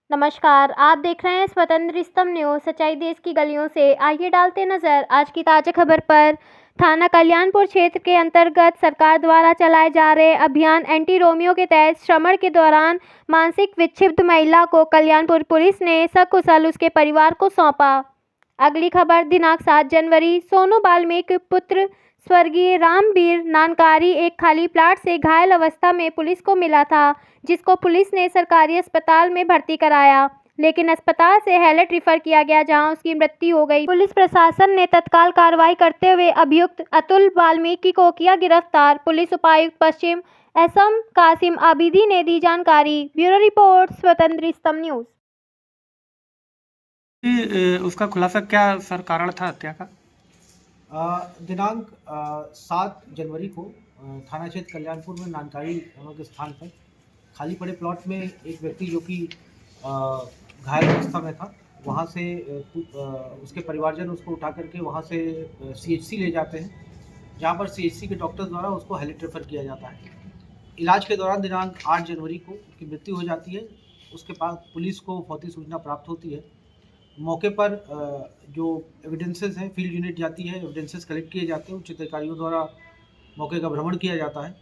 नमस्कार, आप देख रहे हैं स्वतंत्र स्तंभ न्यूज़। सच्चाई देश की गलियों से। आइए डालते नजर आज की ताज़ा खबर पर। थाना कल्याणपुर क्षेत्र के अंतर्गत सरकार द्वारा चलाए जा रहे अभियान एंटी रोमियो के तहत श्रवण के दौरान मानसिक विक्षिप्त महिला को कल्याणपुर पुलिस ने सकुशल उसके परिवार को सौंपा। अगली खबर दिनांक 7 जनवरी। सोनू वाल्मीकि पुत्र स्वर्गीय रामवीर नानकारी एक खाली प्लाट से घायल अवस्था में पुलिस को मिला था, जिसको पुलिस ने सरकारी अस्पताल में भर्ती कराया, लेकिन अस्पताल से हैलट रेफर किया गया, जहां उसकी मृत्यु हो गई। पुलिस प्रशासन ने तत्काल कार्रवाई करते हुए अभियुक्त अतुल वाल्मीकि को किया गिरफ्तार। पुलिस उपायुक्त पश्चिम एसएम कासिम आबिदी ने दी जानकारी। ब्यूरो रिपोर्ट, स्वतंत्र स्तंभ न्यूज़। उसका खुलासा क्या सर कारण था हत्या का? दिनांक 7 जनवरी को थाना क्षेत्र कल्याणपुर में नानकारी नामक स्थान पर खाली पड़े प्लॉट में एक व्यक्ति जो कि घायल अवस्था में था, वहाँ से उसके परिवारजन उसको उठा करके वहाँ से सीएचसी ले जाते हैं, जहाँ पर सीएचसी के डॉक्टर्स द्वारा उसको हेलिट रेफर किया जाता है। इलाज के दौरान दिनांक 8 जनवरी को उसकी मृत्यु हो जाती है। उसके बाद पुलिस को भौतिक सूचना प्राप्त होती है। मौके पर जो एविडेंसेस हैं, फील्ड यूनिट जाती है, एविडेंसेस कलेक्ट किए जाते हैं, उच्च अधिकारियों द्वारा मौके का भ्रमण किया जाता है।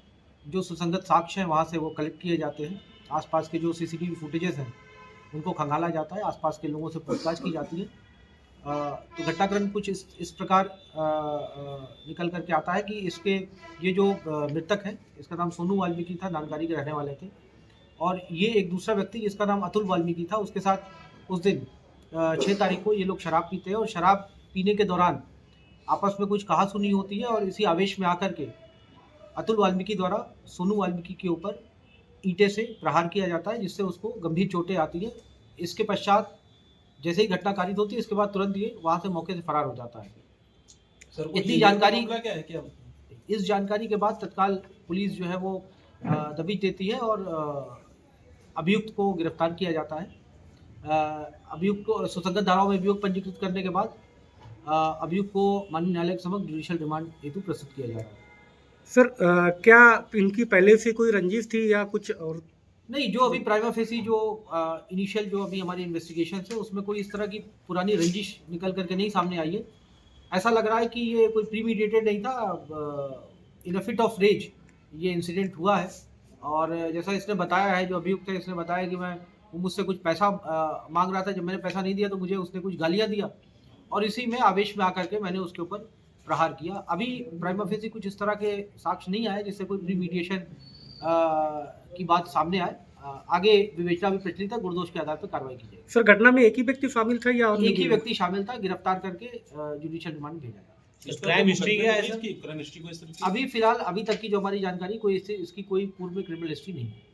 जो सुसंगत साक्ष्य हैं वहाँ से वो कलेक्ट किए जाते हैं। आसपास के जो सीसीटीवी फुटेजेस हैं उनको खंगाला जाता है, आसपास के लोगों से पूछताछ की जाती है। तो घटनाक्रम कुछ इस प्रकार निकल करके आता है कि ये जो मृतक है, इसका नाम सोनू वाल्मीकि था, नानकारी के रहने वाले थे, और ये एक दूसरा व्यक्ति जिसका नाम अतुल वाल्मीकि था, उसके साथ उस दिन 6 तारीख को ये लोग शराब पीते हैं और शराब पीने के दौरान आपस में कुछ कहा-सुनी होती है और इसी आवेश में आकर के अतुल वाल्मीकि द्वारा सोनू वाल्मीकि के ऊपर ईंटे से प्रहार किया जाता है, जिससे उसको गंभीर चोटें आती हैं। इसके पश्चात जैसे ही घटना कारित होती है, इसके बाद तुरंत ये वहाँ से मौके से फरार हो जाता है। सर, इतनी जानकारी क्या है क्या? इस जानकारी के बाद तत्काल पुलिस जो है वो दबिश देती है और अभियुक्त को गिरफ्तार किया जाता है। अभियुक्त को सुसंगत धाराओं में अभियोग पंजीकृत करने के बाद अभियुक्त को माननीय न्यायालय के समक्ष जुडिशियल रिमांड हेतु प्रस्तुत किया जा रहा है। सर क्या इनकी पहले से कोई रंजिश थी या कुछ और? नहीं, जो अभी प्राइमा फेसी जो इनिशियल जो अभी हमारी इन्वेस्टिगेशन है उसमें कोई इस तरह की पुरानी रंजिश निकल करके नहीं सामने आई है। ऐसा लग रहा है कि ये कोई प्रीमेडिटेटेड नहीं था, इन अ फिट ऑफ रेज ये इंसिडेंट हुआ है। और जैसा इसने बताया है, जो अभियुक्त है, इसने बताया कि वो मुझसे कुछ पैसा मांग रहा था। जब मैंने पैसा नहीं दिया तो मुझे उसने कुछ गालियाँ दिया और इसी में आवेश में आकर के मैंने उसके ऊपर प्रहार किया। अभी प्राइमा फेसी कुछ इस तरह के साक्ष्य नहीं आए जिससे कोई प्रीमेडिटेशन की बात सामने आए। आगे विवेचना भी प्रचलित है, गुणदोष के आधार पर कार्रवाई की जाएगी। सर घटना में एक ही व्यक्ति शामिल था या एक ही व्यक्ति शामिल था, गिरफ्तार करके जुडिशियल रिमांड भेजा गया। क्राइम हिस्ट्री क्या है? क्राइम हिस्ट्री को इस तरह की अभी फिलहाल अभी तक की जो हमारी जानकारी, कोई इसकी कोई पूर्व में क्रिमिनल हिस्ट्री नहीं है।